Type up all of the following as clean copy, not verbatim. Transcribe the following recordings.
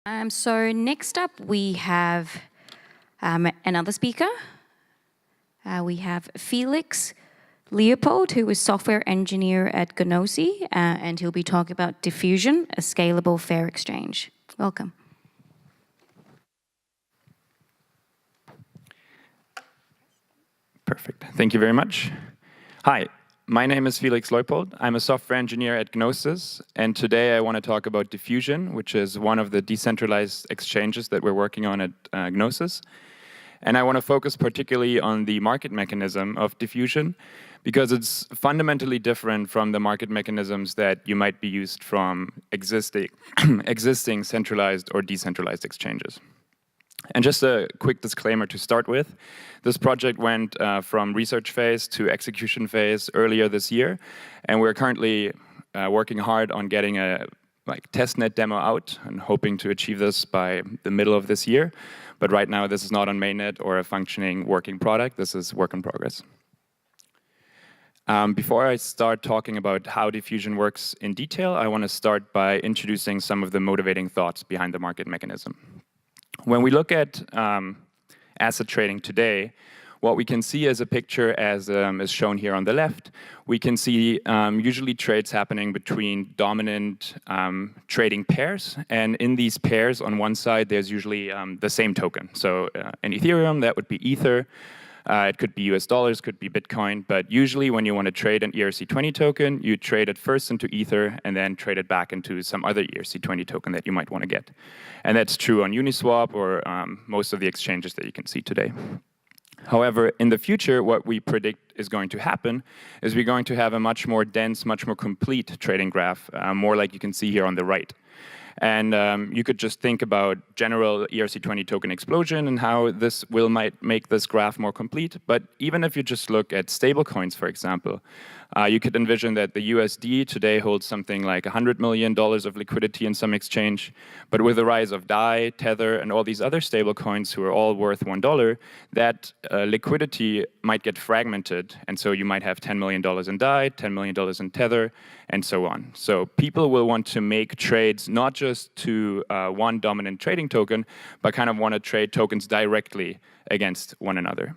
So next up we have another speaker. We have Felix Leupold, who is software engineer at Gnosis, and he'll be talking about Diffusion, a scalable fair exchange. Welcome. Perfect. Thank you very much. Hi, my name is Felix Leupold. I'm a software engineer at Gnosis, and today I want to talk about Diffusion, which is one of the decentralized exchanges that we're working on at Gnosis. And I want to focus particularly on the market mechanism of Diffusion, because it's fundamentally different from the market mechanisms that you might be used from existing centralized or decentralized exchanges. And just a quick disclaimer to start with. This project went from research phase to execution phase earlier this year, and we're currently working hard on getting a testnet demo out and hoping to achieve this by the middle of this year. But right now, this is not on mainnet or a functioning working product. This is work in progress. Before I start talking about how Diffusion works in detail, I want to start by introducing some of the motivating thoughts behind the market mechanism. When we look at asset trading today, what we can see as a picture, as is shown here on the left, we can see usually trades happening between dominant trading pairs. And in these pairs, on one side, there's usually the same token. So in Ethereum, that would be Ether. It could be US dollars, could be Bitcoin. But usually when you want to trade an ERC20 token, you trade it first into Ether and then trade it back into some other ERC20 token that you might want to get. And that's true on Uniswap or most of the exchanges that you can see today. However, in the future, what we predict is going to happen is we're going to have a much more dense, much more complete trading graph, more like you can see here on the right. And you could just think about general ERC20 token explosion and how this might make this graph more complete. But even if you just look at stablecoins, for example, you could envision that the USD today holds something like $100 million of liquidity in some exchange. But with the rise of DAI, Tether, and all these other stablecoins who are all worth $1, that liquidity might get fragmented. And so you might have $10 million in DAI, $10 million in Tether, and so on. So people will want to make trades not just to one dominant trading token, but kind of want to trade tokens directly against one another.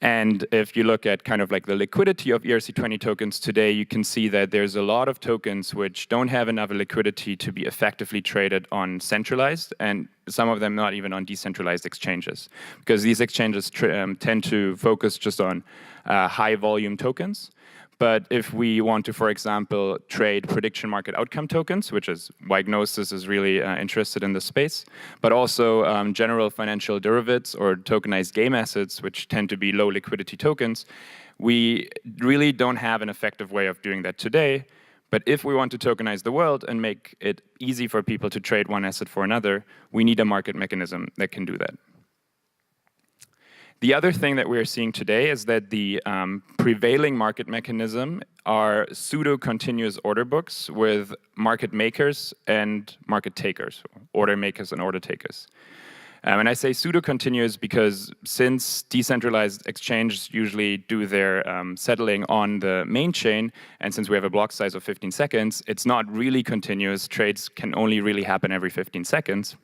And if you look at kind of like the liquidity of ERC20 tokens today, you can see that there's a lot of tokens which don't have enough liquidity to be effectively traded on centralized, and some of them not even on decentralized exchanges. Because these exchanges tend to focus just on high volume tokens. But if we want to, for example, trade prediction market outcome tokens, which is why Gnosis is really interested in this space, but also general financial derivatives or tokenized game assets, which tend to be low liquidity tokens, we really don't have an effective way of doing that today. But if we want to tokenize the world and make it easy for people to trade one asset for another, we need a market mechanism that can do that. The other thing that we're seeing today is that the prevailing market mechanism are pseudo-continuous order books with market makers and market takers, order makers and order takers. And I say pseudo-continuous because since decentralized exchanges usually do their settling on the main chain, and since we have a block size of 15 seconds, it's not really continuous. Trades can only really happen every 15 seconds.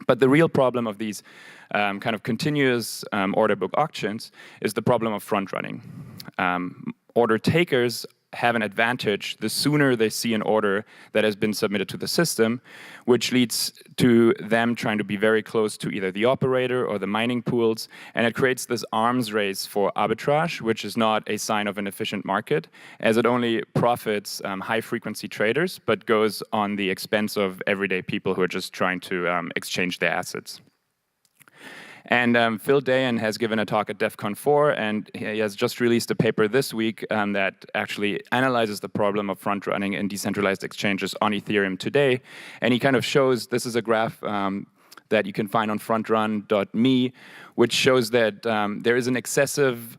But the real problem of these kind of continuous order book auctions is the problem of front running. Order takers have an advantage the sooner they see an order that has been submitted to the system, which leads to them trying to be very close to either the operator or the mining pools, and it creates this arms race for arbitrage, which is not a sign of an efficient market, as it only profits high-frequency traders, but goes on the expense of everyday people who are just trying to exchange their assets. And Phil Dayan has given a talk at DEF CON 4, and he has just released a paper this week that actually analyzes the problem of front running in decentralized exchanges on Ethereum today. And he kind of shows, this is a graph that you can find on frontrun.me, which shows that there is an excessive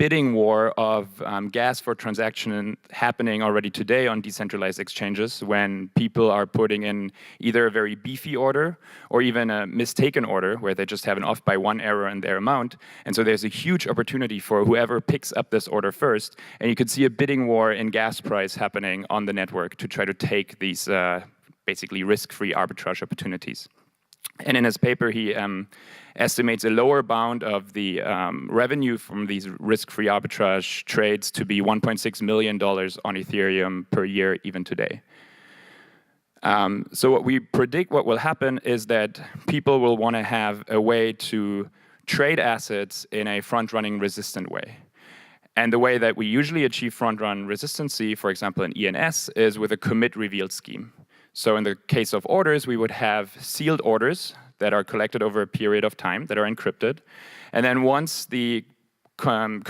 bidding war of gas for transaction happening already today on decentralized exchanges when people are putting in either a very beefy order or even a mistaken order where they just have an off by one error in their amount. And so there's a huge opportunity for whoever picks up this order first. And you could see a bidding war in gas price happening on the network to try to take these basically risk-free arbitrage opportunities. And in his paper, he estimates a lower bound of the revenue from these risk-free arbitrage trades to be $1.6 million on Ethereum per year, even today. So what we predict what will happen is that people will want to have a way to trade assets in a front-running resistant way. And the way that we usually achieve front-run resistancy, for example, in ENS, is with a commit-revealed scheme. So in the case of orders, we would have sealed orders that are collected over a period of time that are encrypted. And then once the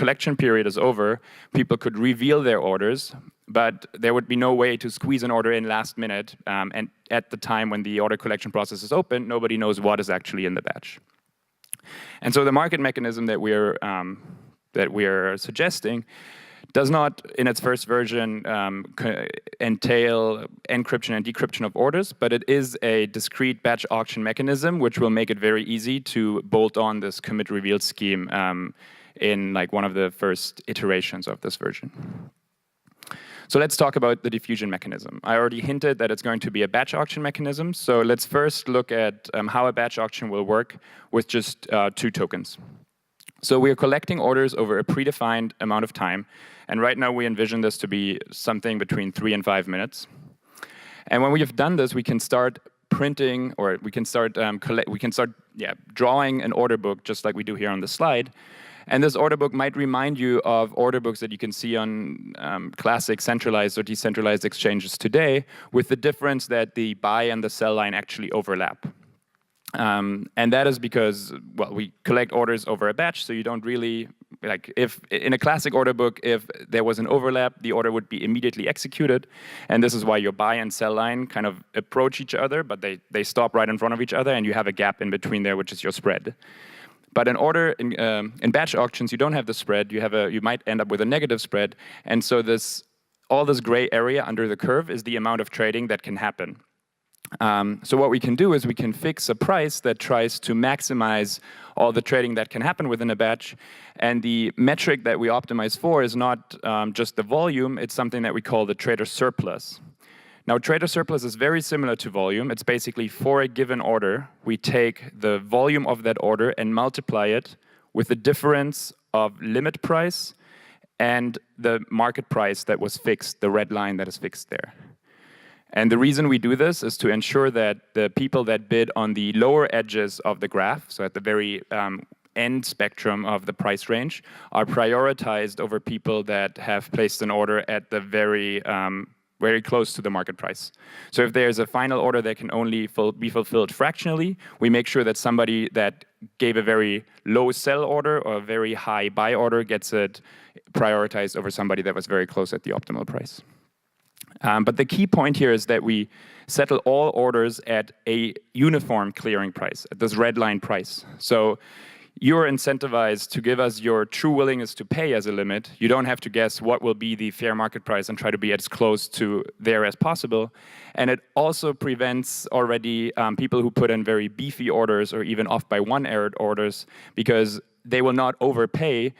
collection period is over, people could reveal their orders, but there would be no way to squeeze an order in last minute. And at the time when the order collection process is open, nobody knows what is actually in the batch. And so the market mechanism that we're suggesting does not, in its first version, entail encryption and decryption of orders, but it is a discrete batch auction mechanism, which will make it very easy to bolt on this commit-revealed scheme in like one of the first iterations of this version. So let's talk about the diffusion mechanism. I already hinted that it's going to be a batch auction mechanism, so let's first look at how a batch auction will work with just 2 tokens. So we are collecting orders over a predefined amount of time, and right now we envision this to be something between 3 and 5 minutes. And when we have done this, we can start printing, or we can start drawing an order book, just like we do here on the slide. And this order book might remind you of order books that you can see on classic centralized or decentralized exchanges today, with the difference that the buy and the sell line actually overlap. And that is because, well, we collect orders over a batch, so you don't really, like, if in a classic order book, if there was an overlap, the order would be immediately executed. And this is why your buy and sell line kind of approach each other, but they stop right in front of each other, and you have a gap in between there, which is your spread. But in batch auctions, you don't have the spread. You might end up with a negative spread. And so all this gray area under the curve is the amount of trading that can happen. So what we can do is we can fix a price that tries to maximize all the trading that can happen within a batch. And the metric that we optimize for is not just the volume, it's something that we call the trader surplus. Now, trader surplus is very similar to volume. It's basically for a given order, we take the volume of that order and multiply it with the difference of limit price and the market price that was fixed, the red line that is fixed there. And the reason we do this is to ensure that the people that bid on the lower edges of the graph, so at the very end spectrum of the price range, are prioritized over people that have placed an order at the very close to the market price. So if there's a final order that can only be fulfilled fractionally, we make sure that somebody that gave a very low sell order or a very high buy order gets it prioritized over somebody that was very close at the optimal price. But the key point here is that we settle all orders at a uniform clearing price, at this red line price. So you're incentivized to give us your true willingness to pay as a limit. You don't have to guess what will be the fair market price and try to be as close to there as possible. And it also prevents already people who put in very beefy orders or even off by 1 error orders, because they will not overpay.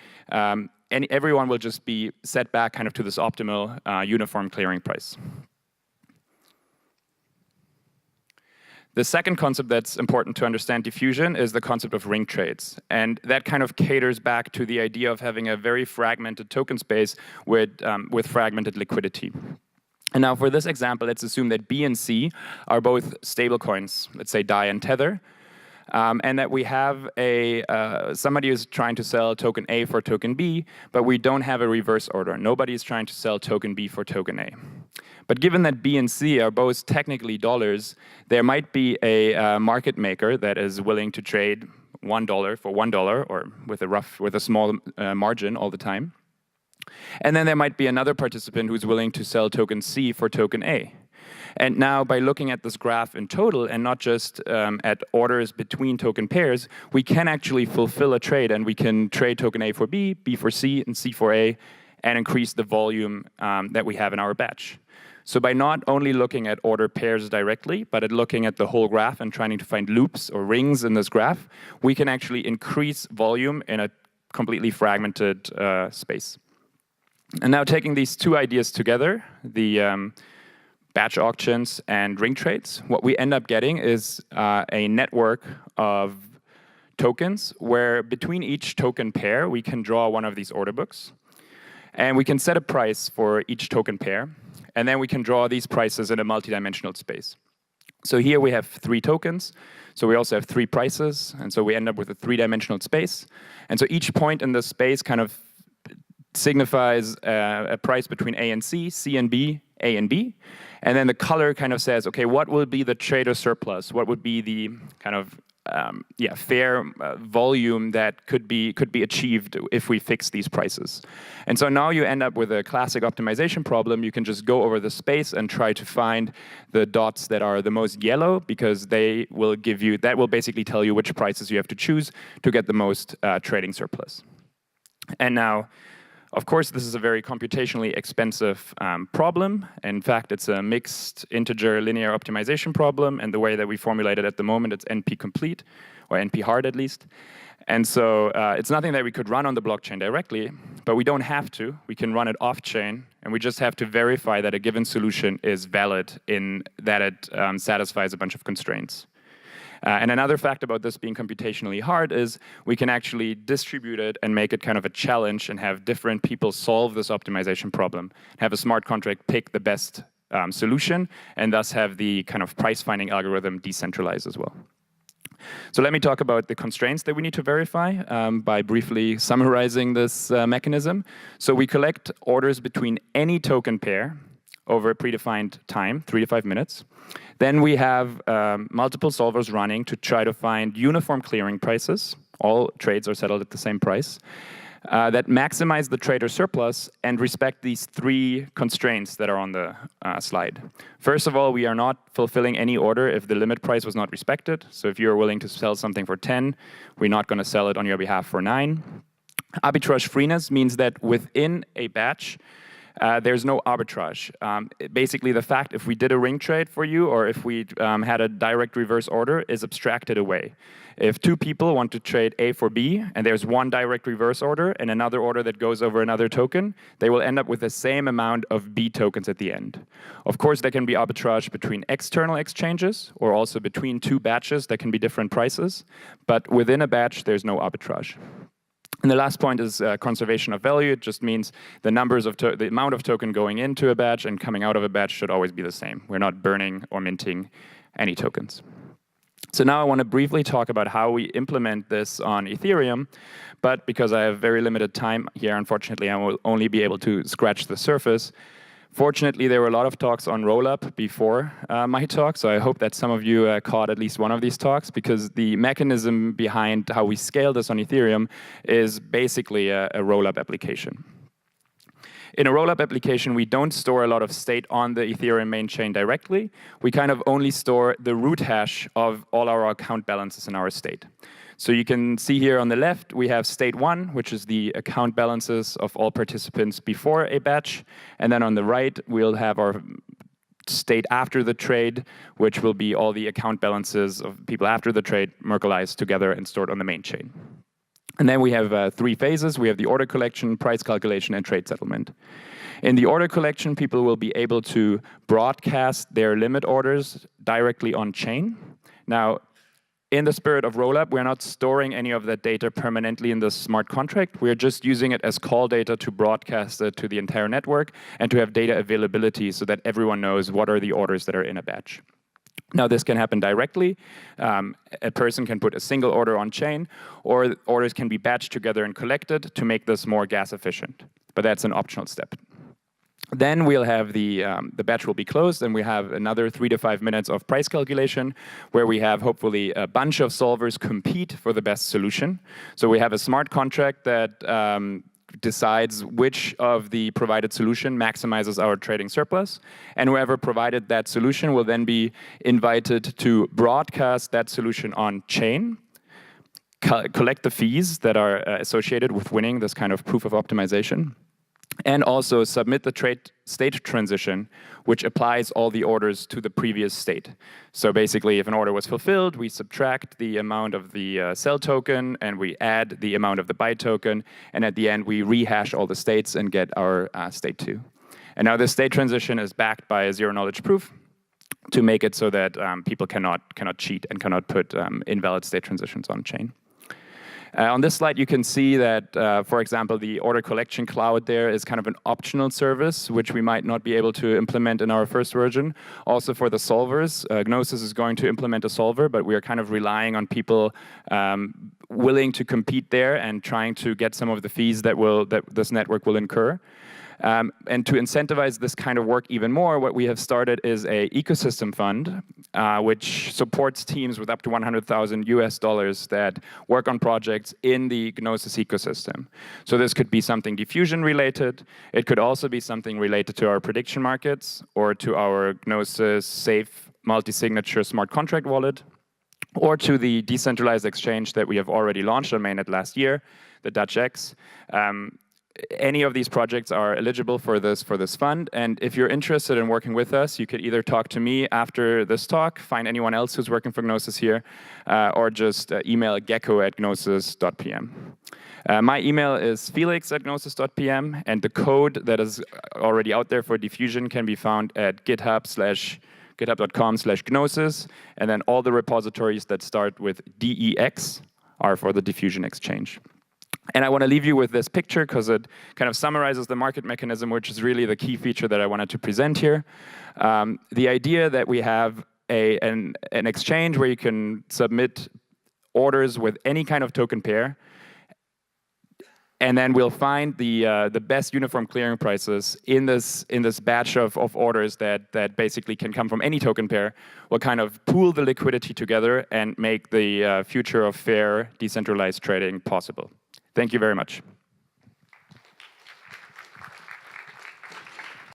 And everyone will just be set back kind of to this optimal uniform clearing price. The second concept that's important to understand diffusion is the concept of ring trades. And that kind of caters back to the idea of having a very fragmented token space with fragmented liquidity. And now for this example, let's assume that B and C are both stablecoins, let's say DAI and Tether. And that we have somebody who's trying to sell token A for token B, but we don't have a reverse order. Nobody is trying to sell token B for token A. But given that B and C are both technically dollars, there might be a market maker that is willing to trade $1 for $1, or with a small margin all the time. And then there might be another participant who's willing to sell token C for token A. And now, by looking at this graph in total and not just at orders between token pairs, we can actually fulfill a trade, and we can trade token A for B, B for C, and C for A, and increase the volume that we have in our batch. So by not only looking at order pairs directly, but at looking at the whole graph and trying to find loops or rings in this graph, we can actually increase volume in a completely fragmented space. And now, taking these two ideas together, the batch auctions, and ring trades, what we end up getting is a network of tokens where between each token pair, we can draw one of these order books. And we can set a price for each token pair. And then we can draw these prices in a multidimensional space. So here we have 3 tokens. So we also have 3 prices. And so we end up with a 3-dimensional space. And so each point in the space kind of signifies a price between A and C, C and B, A and B. And then the color kind of says, okay, what will be the trader surplus? What would be the kind of fair volume that could be achieved if we fix these prices? And so now you end up with a classic optimization problem. You can just go over the space and try to find the dots that are the most yellow, because they will give you, that will basically tell you which prices you have to choose to get the most trading surplus. And now, of course, this is a very computationally expensive problem. In fact, it's a mixed integer linear optimization problem, and the way that we formulate it at the moment, it's NP complete, or NP hard at least. And so it's nothing that we could run on the blockchain directly, but we don't have to. We can run it off-chain, and we just have to verify that a given solution is valid in that it satisfies a bunch of constraints. And another fact about this being computationally hard is we can actually distribute it and make it kind of a challenge and have different people solve this optimization problem. Have a smart contract pick the best solution, and thus have the kind of price-finding algorithm decentralized as well. So let me talk about the constraints that we need to verify by briefly summarizing this mechanism. So we collect orders between any token pair over a predefined time, 3 to 5 minutes. Then we have multiple solvers running to try to find uniform clearing prices. All trades are settled at the same price. That maximize the trader surplus and respect these 3 constraints that are on the slide. First of all, we are not fulfilling any order if the limit price was not respected. So if you're willing to sell something for 10, we're not going to sell it on your behalf for 9. Arbitrage freeness means that within a batch, there's no arbitrage. Basically, the fact if we did a ring trade for you or if we had a direct reverse order is abstracted away. If 2 people want to trade A for B and there's one direct reverse order and another order that goes over another token, they will end up with the same amount of B tokens at the end. Of course, there can be arbitrage between external exchanges or also between 2 batches that can be different prices. But within a batch, there's no arbitrage. And the last point is conservation of value. It just means the amount of token going into a batch and coming out of a batch should always be the same. We're not burning or minting any tokens. So now I want to briefly talk about how we implement this on Ethereum. But because I have very limited time here, unfortunately, I will only be able to scratch the surface. Fortunately, there were a lot of talks on rollup before my talk, so I hope that some of you caught at least one of these talks, because the mechanism behind how we scale this on Ethereum is basically a rollup application. In a rollup application, we don't store a lot of state on the Ethereum main chain directly. We kind of only store the root hash of all our account balances in our state. So you can see here on the left, we have state 1, which is the account balances of all participants before a batch. And then on the right, we'll have our state after the trade, which will be all the account balances of people after the trade Merkleized together and stored on the main chain. And then we have 3 phases. We have the order collection, price calculation, and trade settlement. In the order collection, people will be able to broadcast their limit orders directly on chain. Now, in the spirit of rollup, we're not storing any of that data permanently in the smart contract. We're just using it as call data to broadcast it to the entire network and to have data availability so that everyone knows what are the orders that are in a batch. Now, this can happen directly. A person can put a single order on chain, or orders can be batched together and collected to make this more gas efficient. But that's an optional step. Then we'll have the batch will be closed, and we have another 3 to 5 minutes of price calculation, where we have hopefully a bunch of solvers compete for the best solution. So we have a smart contract that decides which of the provided solution maximizes our trading surplus, and whoever provided that solution will then be invited to broadcast that solution on chain, collect the fees that are associated with winning this kind of proof of optimization, and also submit the state transition, which applies all the orders to the previous state. So basically, if an order was fulfilled, we subtract the amount of the sell token, and we add the amount of the buy token, and at the end, we rehash all the states and get our state 2. And now this state transition is backed by a zero-knowledge proof to make it so that people cannot cheat and cannot put invalid state transitions on chain. On this slide, you can see that, for example, the order collection cloud there is kind of an optional service, which we might not be able to implement in our first version. Also for the solvers, Gnosis is going to implement a solver, but we are kind of relying on people willing to compete there and trying to get some of the fees that this network will incur. And to incentivize this kind of work even more, what we have started is a ecosystem fund, which supports teams with up to $100,000 that work on projects in the Gnosis ecosystem. So this could be something diffusion related. It could also be something related to our prediction markets or to our Gnosis safe multi-signature smart contract wallet, or to the decentralized exchange that we have already launched on mainnet last year, the DutchX. Any of these projects are eligible for this fund, and if you're interested in working with us, you could either talk to me after this talk, find anyone else who's working for Gnosis here, or just email gecko@gnosis.pm. My email is felix@gnosis.pm, and the code that is already out there for diffusion can be found at github.com/gnosis, and then all the repositories that start with DEX are for the diffusion exchange. And I want to leave you with this picture because it kind of summarizes the market mechanism, which is really the key feature that I wanted to present here. The idea that we have an exchange where you can submit orders with any kind of token pair, and then we'll find the best uniform clearing prices in this batch of orders that basically can come from any token pair. We'll kind of pool the liquidity together and make the future of fair decentralized trading possible. Thank you very much.